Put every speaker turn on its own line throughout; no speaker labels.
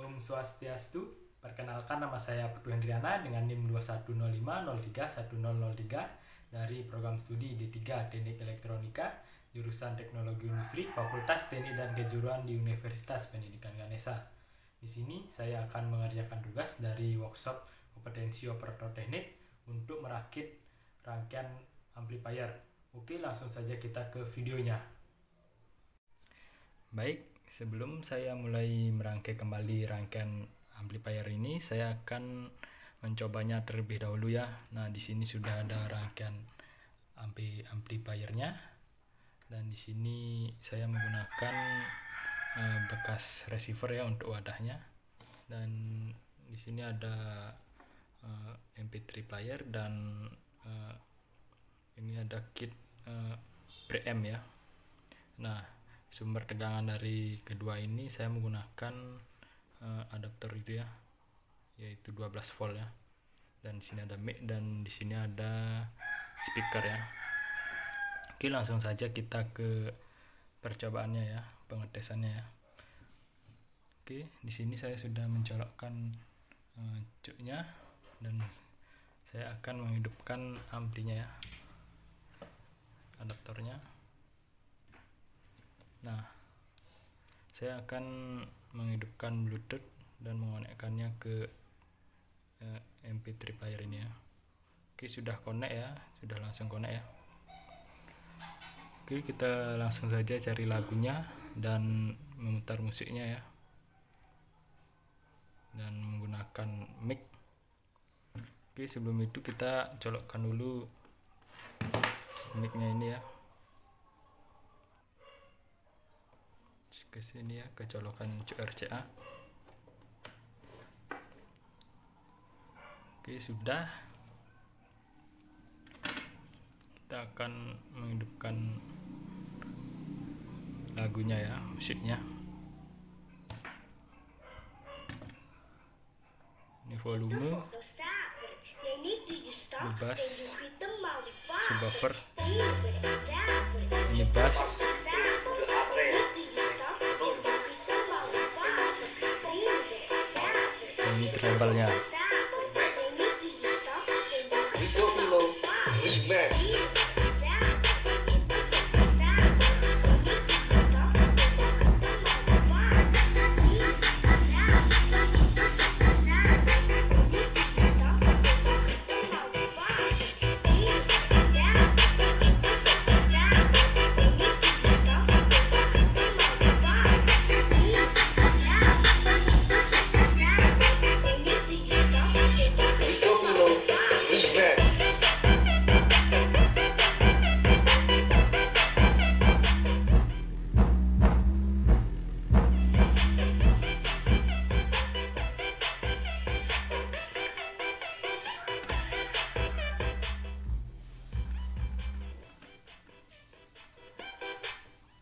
Om Swastiastu, perkenalkan nama saya Putu Hendriana dengan NIM 2105031003 dari program studi D3 Teknik Elektronika, jurusan Teknologi Industri, Fakultas Teknik dan Kejuruan di Universitas Pendidikan Ganesha. Di sini saya akan mengerjakan tugas dari workshop kompetensi operator teknik untuk merakit rangkaian amplifier. Oke, langsung saja kita ke videonya. Baik, sebelum saya mulai merangkai kembali rangkaian amplifier ini, saya akan mencobanya terlebih dahulu ya. Nah, di sini sudah ada rangkaian amplifiernya, dan di sini saya menggunakan bekas receiver ya untuk wadahnya. Dan di sini ada MP3 player dan ini ada kit preamp ya. Nah, sumber tegangan dari kedua ini saya menggunakan adaptor itu ya, yaitu 12 volt ya. Dan di sini ada mic dan di sini ada speaker ya. Oke, langsung saja kita ke percobaannya ya, pengetesannya ya. Oke, di sini saya sudah mencolokkan cuknya dan saya akan menghidupkan amplinya ya, adaptornya. Nah, saya akan menghidupkan Bluetooth dan mengonekkannya ke MP3 player ini ya. Oke, sudah connect ya, sudah langsung connect ya. Oke, kita langsung saja cari lagunya dan memutar musiknya ya, dan menggunakan mic. Oke, sebelum itu kita colokkan dulu mic-nya ini ya ke sini ya, ke colokan RCA. Oke, sudah. Kita akan menghidupkan lagunya ya, musiknya. Ini volume, bass, subwoofer, ini bass, ini treble-nya.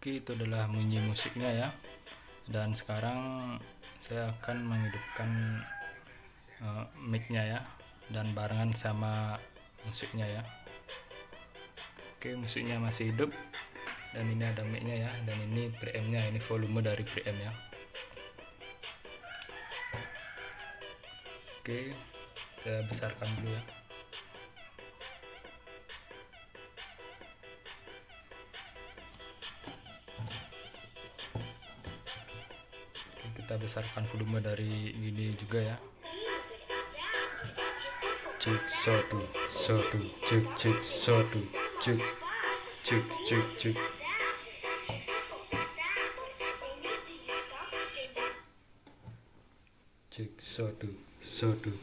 Oke, itu adalah bunyi musiknya ya. Dan sekarang saya akan menghidupkan mic-nya ya, dan barengan sama musiknya ya. Oke, musiknya masih hidup dan ini ada mic-nya ya, dan ini preamp-nya, ini volume dari preamp ya. Oke, saya besarkan dulu ya. Kita besarkan volume dari ini juga ya. Cek satu cek satu cek cek satu cek. Cek satu cek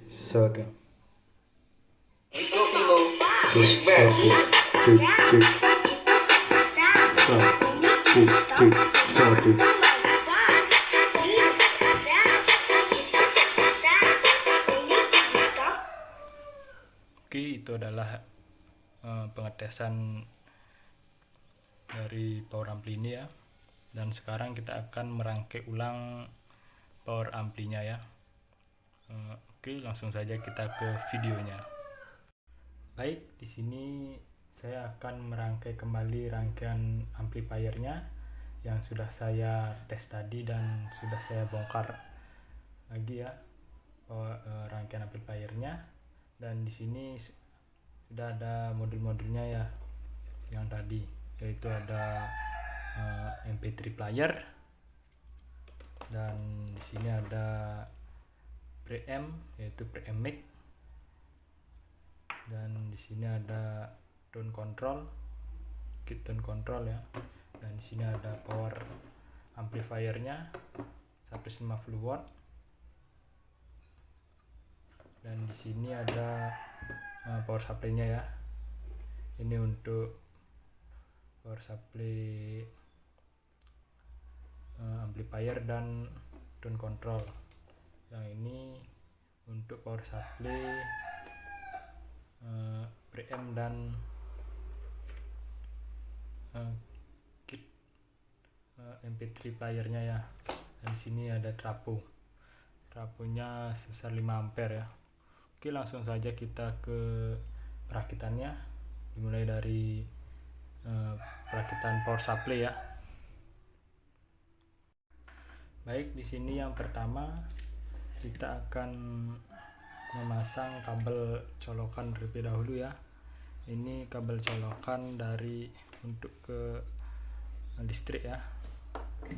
satu. Oke, itu adalah pengetesan dari power ampli ini ya. Dan sekarang kita akan merangkai ulang power amplinya ya. Oke, langsung saja kita ke videonya. Baik, di sini saya akan merangkai kembali rangkaian amplifiernya yang sudah saya tes tadi dan sudah saya bongkar lagi ya rangkaian amplifiernya. Dan di sini sudah ada modul-modulnya ya yang tadi, yaitu ada MP3 player, dan di sini ada preamp yaitu preamp mic, dan di sini ada tone control, kit tone control ya, dan di sini ada power amplifiernya 150 watt, dan di sini ada power supply-nya ya. Ini untuk power supply amplifier dan tone control. Yang ini untuk power supply preamp dan kit MP3 playernya ya. Dan di sini ada trafonya sebesar 5 ampere ya. Oke, langsung saja kita ke perakitannya, dimulai dari perakitan power supply ya. Baik, di sini yang pertama kita akan memasang kabel colokan terlebih dahulu ya. Ini kabel colokan dari untuk ke listrik ya.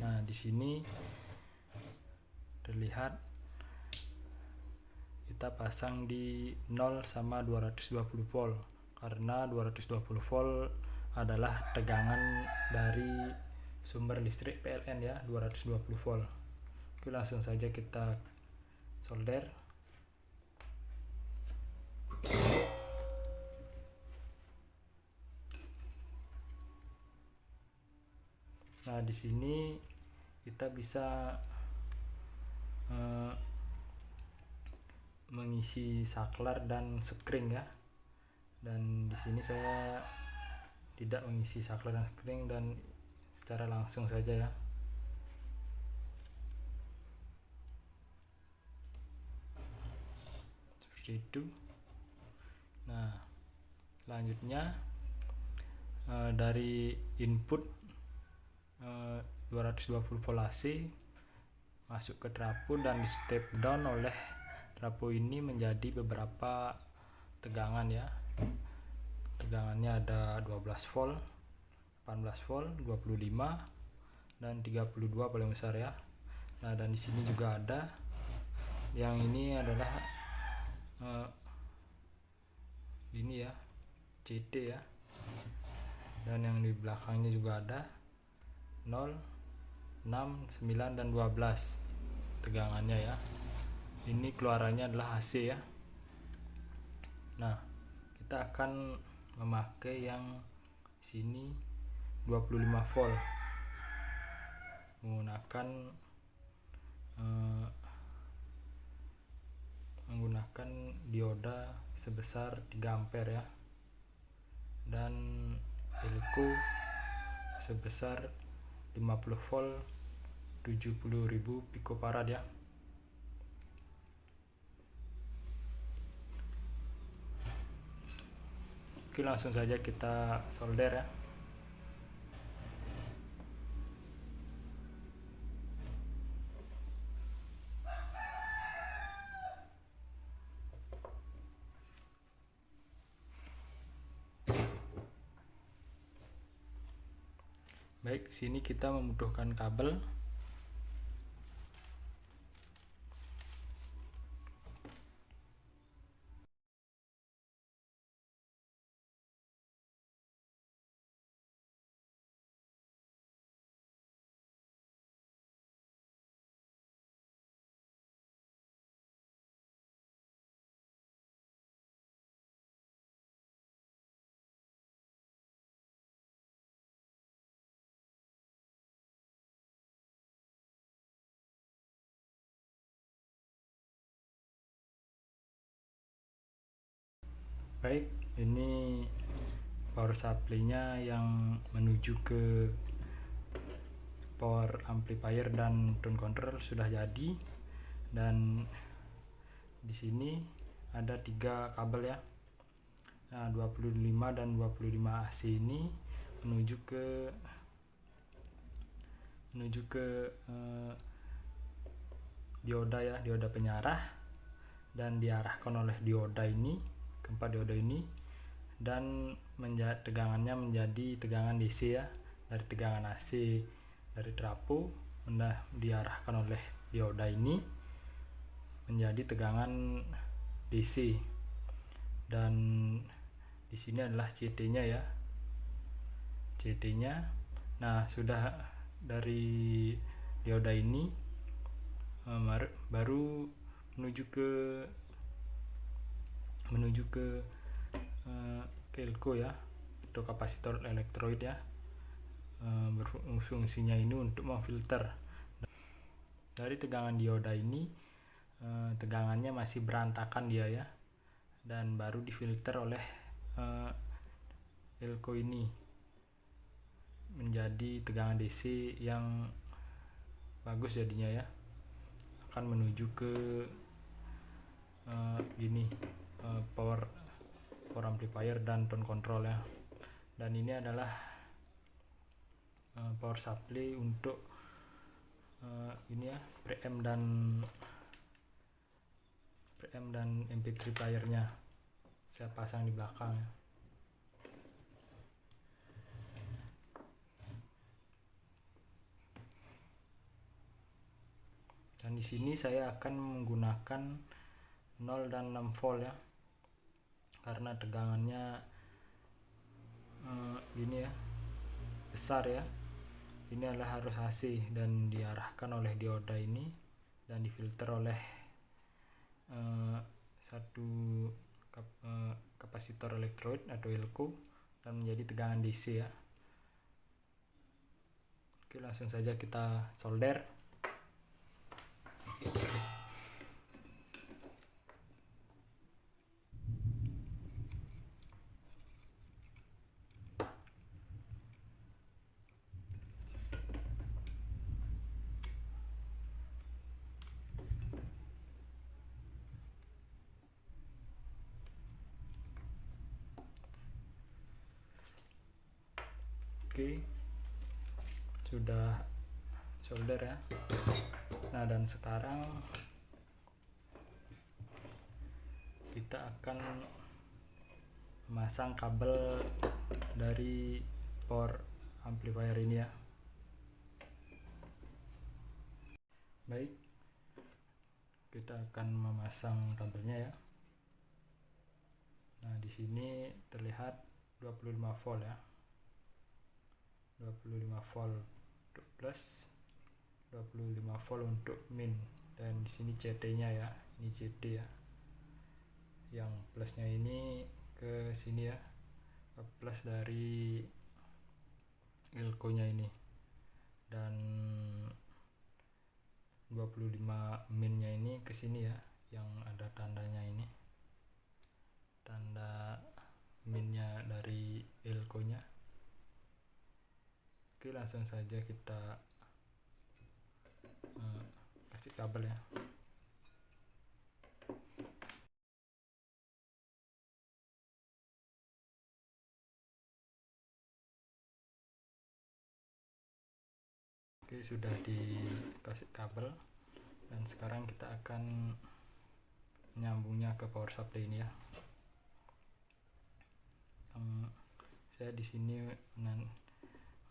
Nah, di sini terlihat kita pasang di 0 sama 220 volt karena 220 volt adalah tegangan dari sumber listrik PLN ya, 220 volt. Oke, langsung saja kita solder. Nah, di sini kita bisa mengisi saklar dan sekring ya. Dan di sini saya tidak mengisi saklar dan sekring dan secara langsung saja ya. Seperti itu. Nah, selanjutnya dari input 220 volt AC masuk ke trafo dan di step down oleh trafo ini menjadi beberapa tegangan ya. Tegangannya ada 12 volt, 18 volt, 25 dan 32 paling besar ya. Nah, dan di sini juga ada yang ini adalah ini ya, CT ya. Dan yang di belakangnya juga ada 0, 6, 9 dan 12 tegangannya ya. Ini keluarannya adalah AC ya. Nah, kita akan memakai yang sini 25 volt menggunakan dioda sebesar 3 ampere ya, dan elko sebesar 50 volt 70.000 picofarad ya. Oke, langsung saja kita solder ya. Baik, sini kita membutuhkan kabel. Baik, ini power supply-nya yang menuju ke power amplifier dan tone control sudah jadi. Dan di sini ada 3 kabel ya. Nah, 25 dan 25 AC ini menuju ke dioda ya, dioda penyarah, dan diarahkan oleh keempat dioda ini, dan tegangannya menjadi tegangan DC ya, dari tegangan AC dari trafo diarahkan oleh dioda ini menjadi tegangan DC. Dan di sini adalah CT-nya ya, CT-nya. Nah, sudah dari dioda ini baru menuju ke elko ya, atau kapasitor elektrolit ya. Fungsinya ini untuk memfilter. Dari tegangan dioda ini tegangannya masih berantakan dia ya, dan baru difilter oleh elko ini menjadi tegangan DC yang bagus jadinya ya, akan menuju ke power amplifier dan tone control ya. Dan ini adalah power supply untuk ini ya, preamp dan MP3 playernya saya pasang di belakang ya. Dan di sini saya akan menggunakan 0 dan 6 volt ya, karena tegangannya ini ya, besar ya. Ini adalah harus AC dan diarahkan oleh dioda ini dan difilter oleh satu kapasitor elektrolit atau elko dan menjadi tegangan DC ya. Oke, langsung saja kita solder. Oke, sudah solder ya. Nah, dan sekarang kita akan memasang kabel dari power amplifier ini ya. Baik, kita akan memasang kabelnya ya. Nah, di sini terlihat 25 volt ya, 25 volt untuk plus, 25 volt untuk min. Dan di sini CT-nya ya, ini CT ya. Yang plusnya ini ke sini ya, ke plus dari elko-nya ini. Dan 25 min-nya ini ke sini ya, yang ada tandanya ini. Tanda min-nya dari elko-nya. Oke, langsung saja kita kasih kabel ya. Oke, sudah dikasih kabel, dan sekarang kita akan menyambungnya ke power supply ini ya. Saya di sini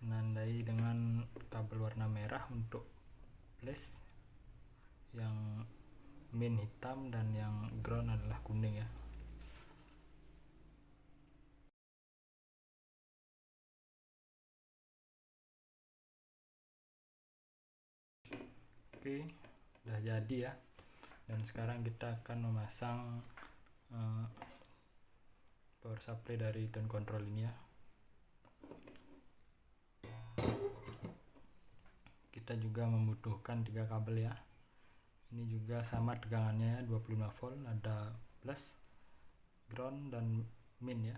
menandai dengan kabel warna merah untuk plus, yang min hitam, dan yang ground adalah kuning ya. Oke, udah jadi ya. Dan sekarang kita akan memasang power supply dari tone control ini ya. Kita juga membutuhkan 3 kabel ya. Ini juga sama tegangannya ya, 25 volt, ada plus, ground, dan min ya.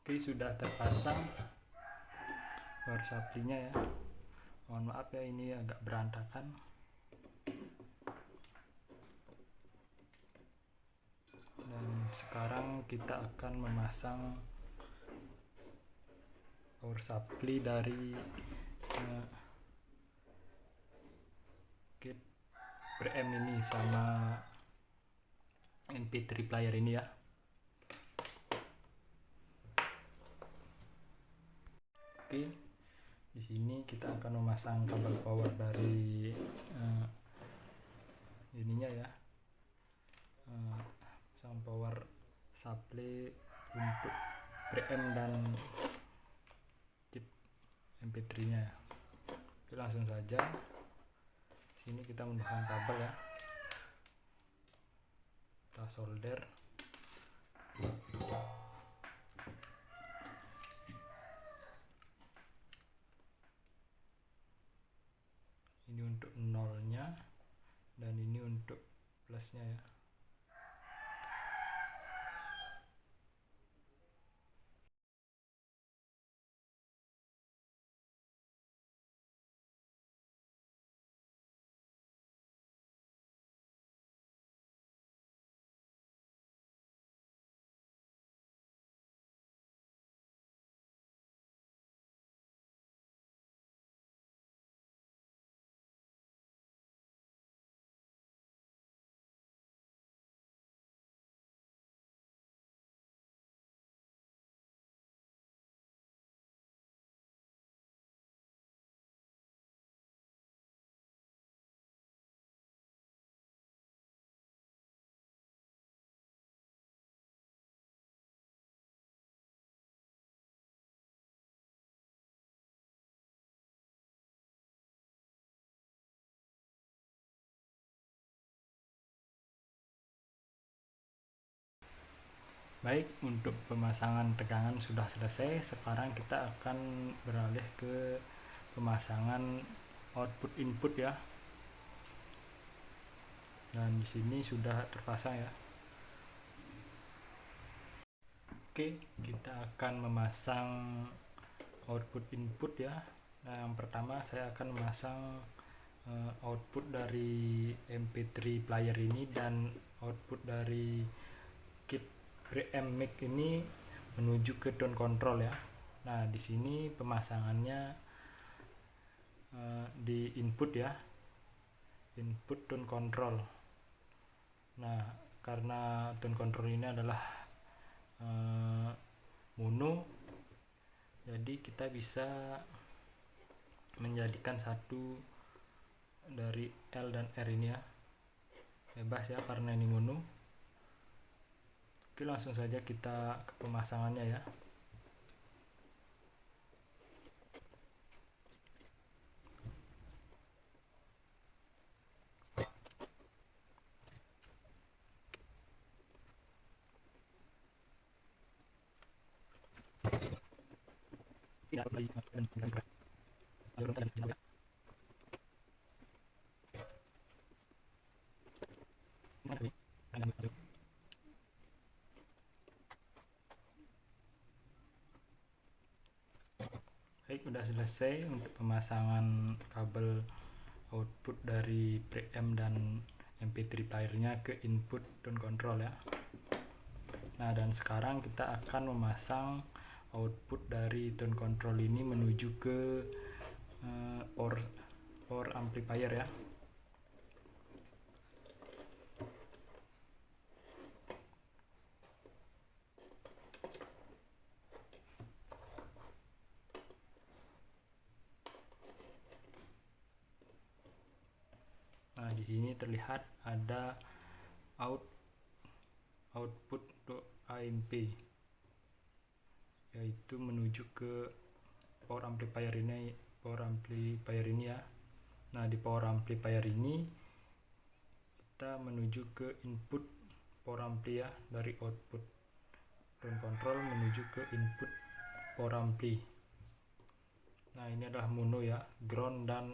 Oke, sudah terpasang power supply-nya ya. Mohon maaf ya, ini agak berantakan. Dan sekarang kita akan memasang power supply dari kit preamp ini sama MP3 player ini ya. Oke, di sini kita akan memasang kabel power dari ininya ya, pasang power supply untuk preamp dan kit MP3 nya ya. Oke, langsung saja sini kita menggunakan kabel ya, kita solder. Ini untuk nolnya dan ini untuk plusnya ya. Baik, untuk pemasangan tegangan sudah selesai. Sekarang kita akan beralih ke pemasangan output input ya. Dan di sini sudah terpasang ya. Oke, kita akan memasang output input ya. Nah, yang pertama saya akan memasang output dari MP3 player ini dan output dari kit preamp mic ini menuju ke tone control ya. Nah, di sini pemasangannya di input ya, input tone control. Nah, karena tone control ini adalah mono, jadi kita bisa menjadikan satu dari L dan R ini ya, bebas ya karena ini mono. Oke, langsung saja kita ke pemasangannya ya. Baik, sudah selesai untuk pemasangan kabel output dari preamp dan MP3 playernya ke input tone control ya. Nah, dan sekarang kita akan memasang output dari tone control ini menuju ke power amplifier ya. Nah, di sini terlihat ada output untuk AMP, yaitu menuju ke power amplifier ini ya. Nah, di power amplifier ini kita menuju ke input power ampli ya, dari output tone control menuju ke input power ampli. Nah, ini adalah mono ya, ground dan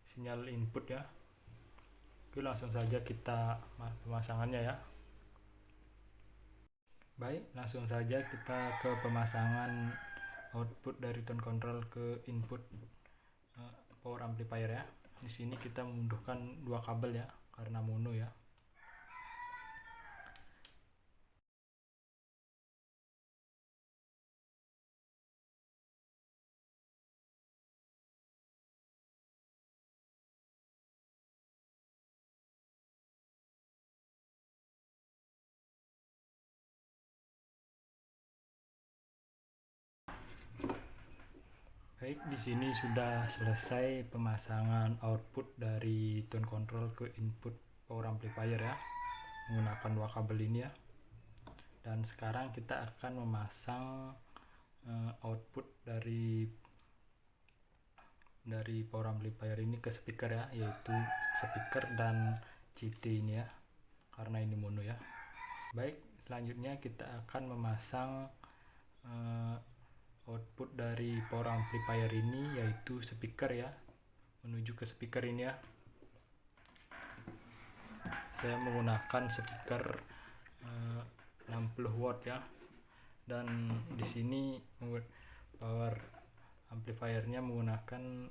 sinyal input ya. Oke, langsung saja kita pemasangannya ya. Baik, langsung saja kita ke pemasangan output dari tone control ke input power amplifier ya. Di sini kita membutuhkan dua kabel ya, karena mono ya. Baik, di sini sudah selesai pemasangan output dari tone control ke input power amplifier ya, menggunakan dua kabel ini ya. Dan sekarang kita akan memasang output dari power amplifier ini ke speaker ya, yaitu speaker dan CT ini ya, karena ini mono ya. Baik, selanjutnya kita akan memasang output dari power amplifier ini, yaitu speaker ya, menuju ke speaker ini ya. Saya menggunakan speaker 60 watt ya, dan di sini power amplifiernya menggunakan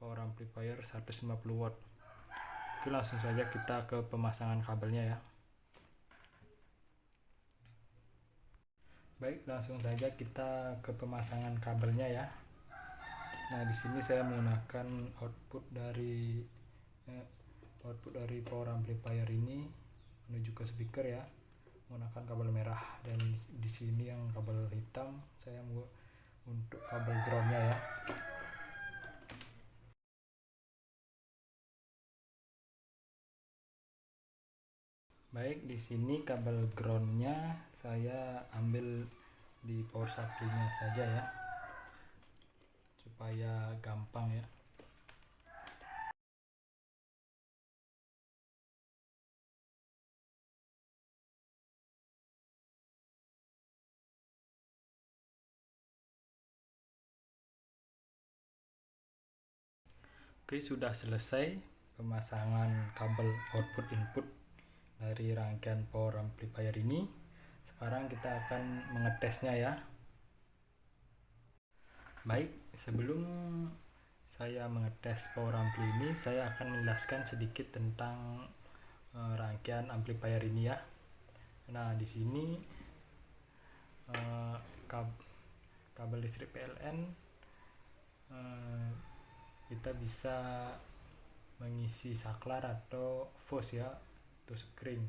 power amplifier 150 watt. Oke, langsung saja kita ke pemasangan kabelnya ya. Baik, langsung saja kita ke pemasangan kabelnya ya. Nah, di sini saya menggunakan output dari power amplifier ini menuju ke speaker ya, menggunakan kabel merah, dan di sini yang kabel hitam saya untuk kabel groundnya ya. Baik, di sini kabel groundnya saya ambil di power supply-nya saja ya, supaya gampang ya. Oke, sudah selesai pemasangan kabel output input dari rangkaian power amplifier ini. Sekarang kita akan mengetesnya ya. Baik, sebelum saya mengetes power ampli ini, saya akan menjelaskan sedikit tentang rangkaian amplifier ini ya. Nah, di sini kabel listrik PLN kita bisa mengisi saklar atau fuse ya, atau skring,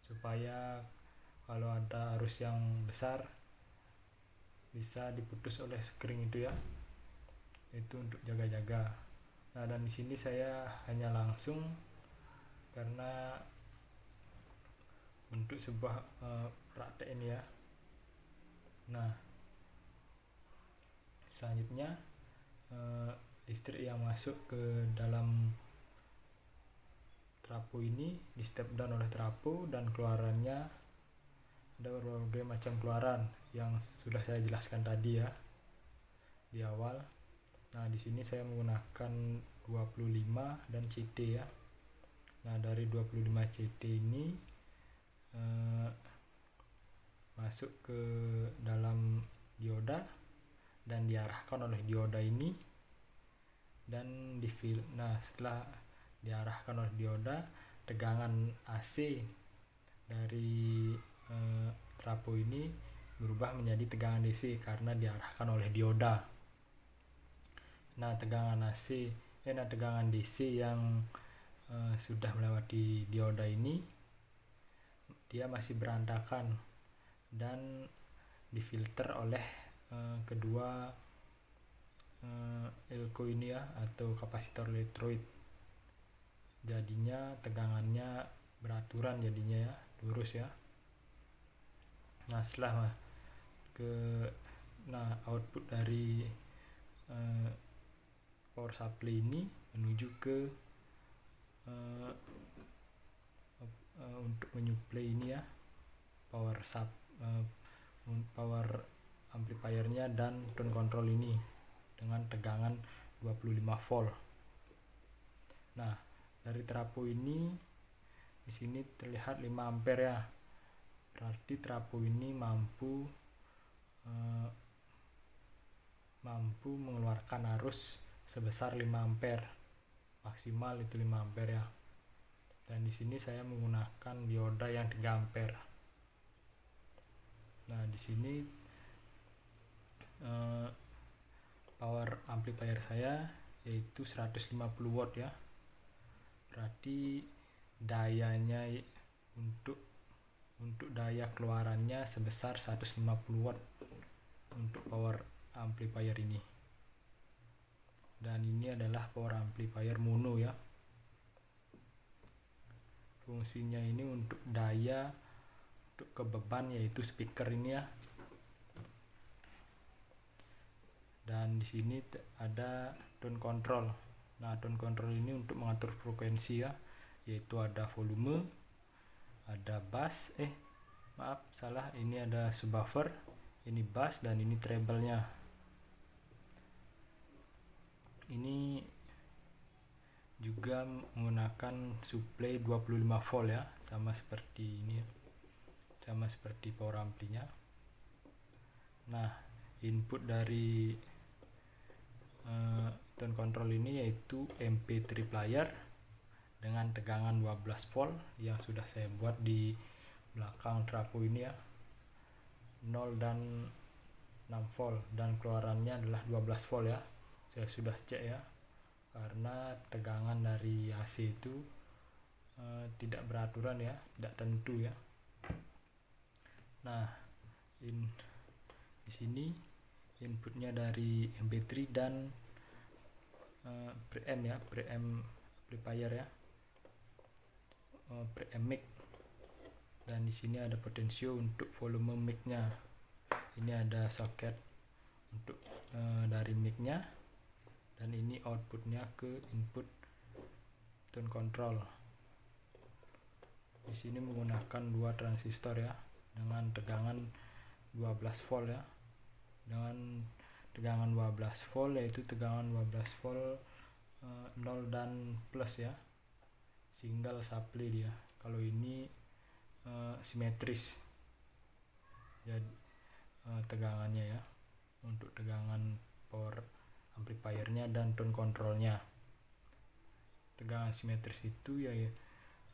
supaya kalau ada arus yang besar bisa diputus oleh skring itu ya, itu untuk jaga-jaga. Nah, dan di sini saya hanya langsung karena untuk sebuah praktek ini ya. Nah, selanjutnya listrik yang masuk ke dalam trafo ini di step down oleh trafo, dan keluarannya ada berbagai macam keluaran yang sudah saya jelaskan tadi ya di awal. Nah, di sini saya menggunakan 25 dan CT ya. Nah, dari 25 CT ini masuk ke dalam dioda dan diarahkan oleh dioda ini dan nah, setelah diarahkan oleh dioda, tegangan AC dari trafo ini berubah menjadi tegangan DC karena diarahkan oleh dioda. Nah, tegangan DC yang sudah melewati dioda ini, dia masih berantakan dan difilter oleh kedua elko ini ya, atau kapasitor elektrolit. Jadinya tegangannya beraturan, jadinya ya, lurus ya. Nah, setelah output dari power supply ini menuju ke untuk menyuplai ini ya, power amplifiernya dan tone control ini dengan tegangan 25 volt. Nah, dari trafo ini di sini terlihat 5 ampere ya. berarti trafo ini mampu mengeluarkan arus sebesar 5 ampere, maksimal itu 5 ampere ya. Dan di sini saya menggunakan dioda yang 3 ampere. Nah, di sini power amplifier saya yaitu 150 watt ya. Berarti dayanya untuk daya keluarannya sebesar 150 watt untuk power amplifier ini. Dan ini adalah power amplifier mono ya. Fungsinya ini untuk daya untuk ke beban yaitu speaker ini ya. Dan di sini ada tone control. Nah, tone control ini untuk mengatur frekuensi ya, yaitu ada volume, ada bass, ini ada subwoofer, ini bass, dan ini treble-nya. Ini juga menggunakan supply 25 volt ya, sama seperti ini ya. Sama seperti power ampli-nya. Nah, input dari tone control ini yaitu MP3 player dengan tegangan 12 volt yang sudah saya buat di belakang trafo ini ya, 0 dan 6 volt, dan keluarannya adalah 12 volt ya. Saya sudah cek ya, karena tegangan dari AC itu tidak beraturan ya, tidak tentu ya. Nah, di sini inputnya dari MP3 dan preamp ya, preamp amplifier ya, preamp mic. Dan di sini ada potensio untuk volume mic-nya. Ini ada soket untuk dari mic-nya, dan ini outputnya ke input tone control. Di sini menggunakan 2 transistor ya, dengan tegangan 12 volt ya. Dengan tegangan 12 volt, yaitu tegangan 12 volt 0 dan plus ya, single supply dia. Kalau ini simetris, jadi tegangannya ya, untuk tegangan power amplifiernya dan tone controlnya. Tegangan simetris itu ya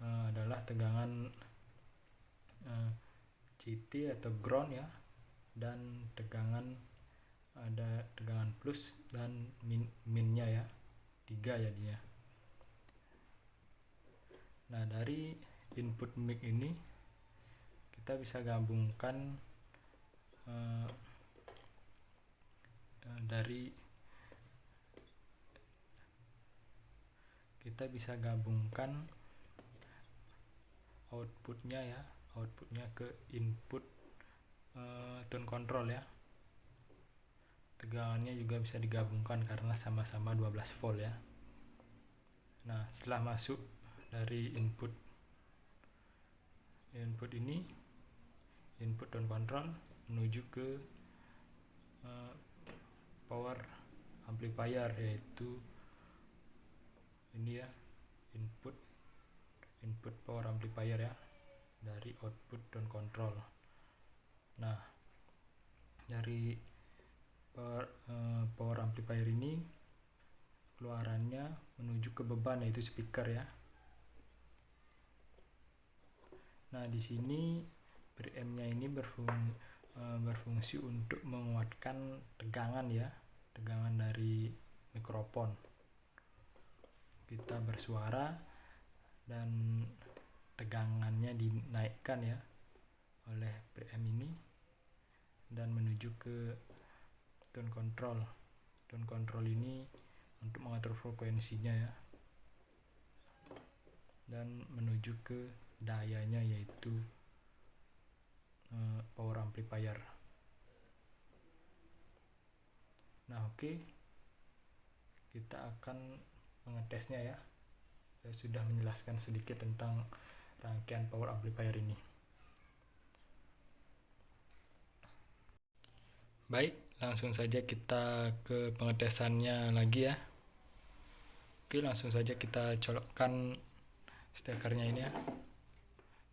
adalah tegangan CT atau ground ya, dan tegangan ada tegangan plus dan minnya ya, 3 jadinya. Nah, dari input mic ini kita bisa gabungkan outputnya ke input tone control ya. Tegangannya juga bisa digabungkan karena sama-sama 12 volt ya. Nah, setelah masuk dari input ini, input tone control menuju ke power amplifier, yaitu ini ya, input power amplifier ya, dari output tone control. Nah, dari power amplifier ini keluarannya menuju ke beban, yaitu speaker ya. Nah, di sini preamp-nya ini berfungsi untuk menguatkan tegangan ya, tegangan dari mikrofon. Kita bersuara dan tegangannya dinaikkan ya oleh preamp ini, dan menuju ke tone control. Tone control ini untuk mengatur frekuensinya ya, dan menuju ke dayanya, yaitu power amplifier. Nah, oke. Kita akan mengetesnya ya. Saya sudah menjelaskan sedikit tentang rangkaian power amplifier ini. Baik, langsung saja kita ke pengetesannya lagi ya. Oke, langsung saja kita colokkan stekernya ini ya,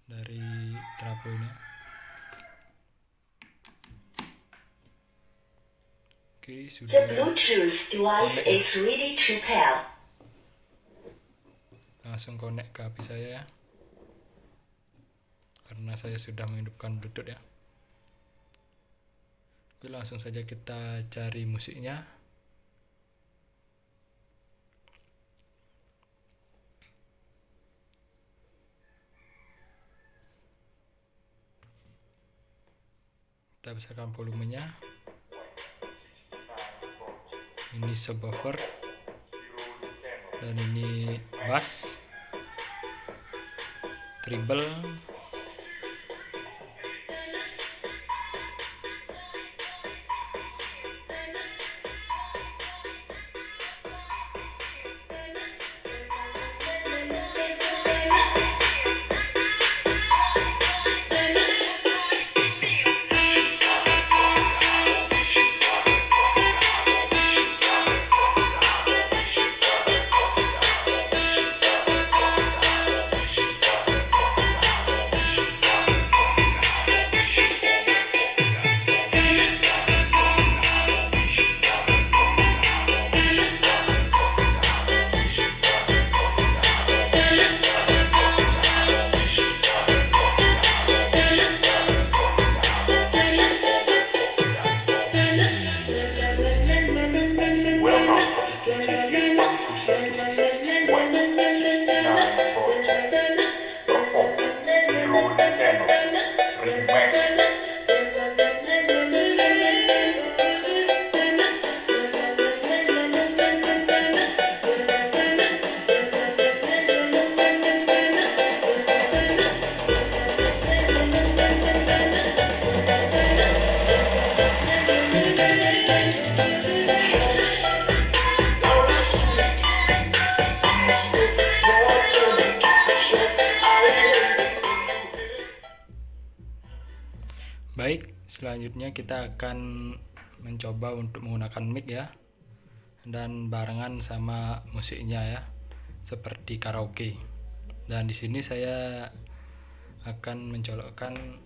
dari trafo ini. Oke,
The
sudah
Bluetooth device
connect.
is ready to pair.
Langsung connect ke HP saya ya, karena saya sudah menghidupkan Bluetooth ya. Oke, langsung saja kita cari musiknya. Kita besarkan volumenya. Ini subwoofer dan ini bass, treble, Baik, selanjutnya kita akan mencoba untuk menggunakan mic ya, dan barengan sama musiknya ya, seperti karaoke. Dan di sini saya akan mencolokkan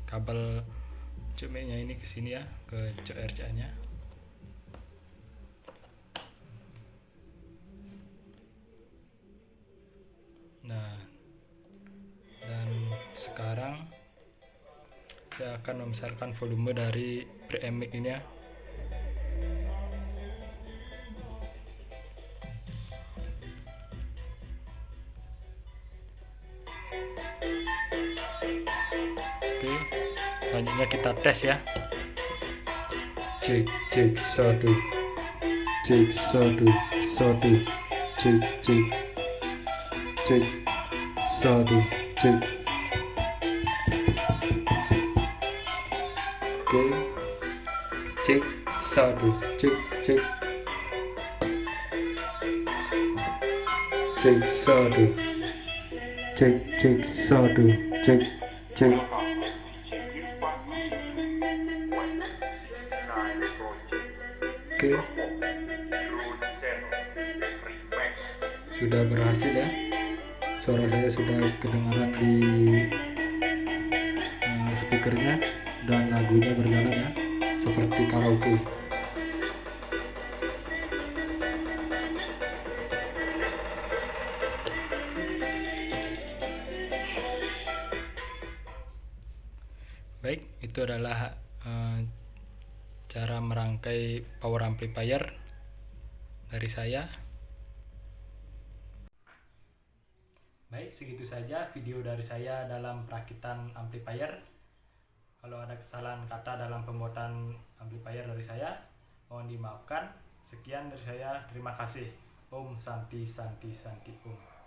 kabel cuk mic-nya ini ke sini ya, ke cuk RCA-nya. Nah, dan sekarang saya akan membesarkan volume dari preamp mic ini ya. Oke, selanjutnya kita tes ya. Cek cek 1, cek 1 1, cek cek cek 1, cek. Oke, cek 1, cek cek cek 1, cek cek 1, cek cek. Oke, sudah berhasil ya, suara saya sudah kedengaran di speakernya, dan lagunya berjalan ya, seperti karaoke. Baik, itu adalah cara merangkai power amplifier dari saya. Baik, segitu saja video dari saya dalam perakitan amplifier. Kalau ada kesalahan kata dalam pembuatan amplifier dari saya, mohon dimaafkan. Sekian dari saya, terima kasih. Om Santi Santi Santi Om.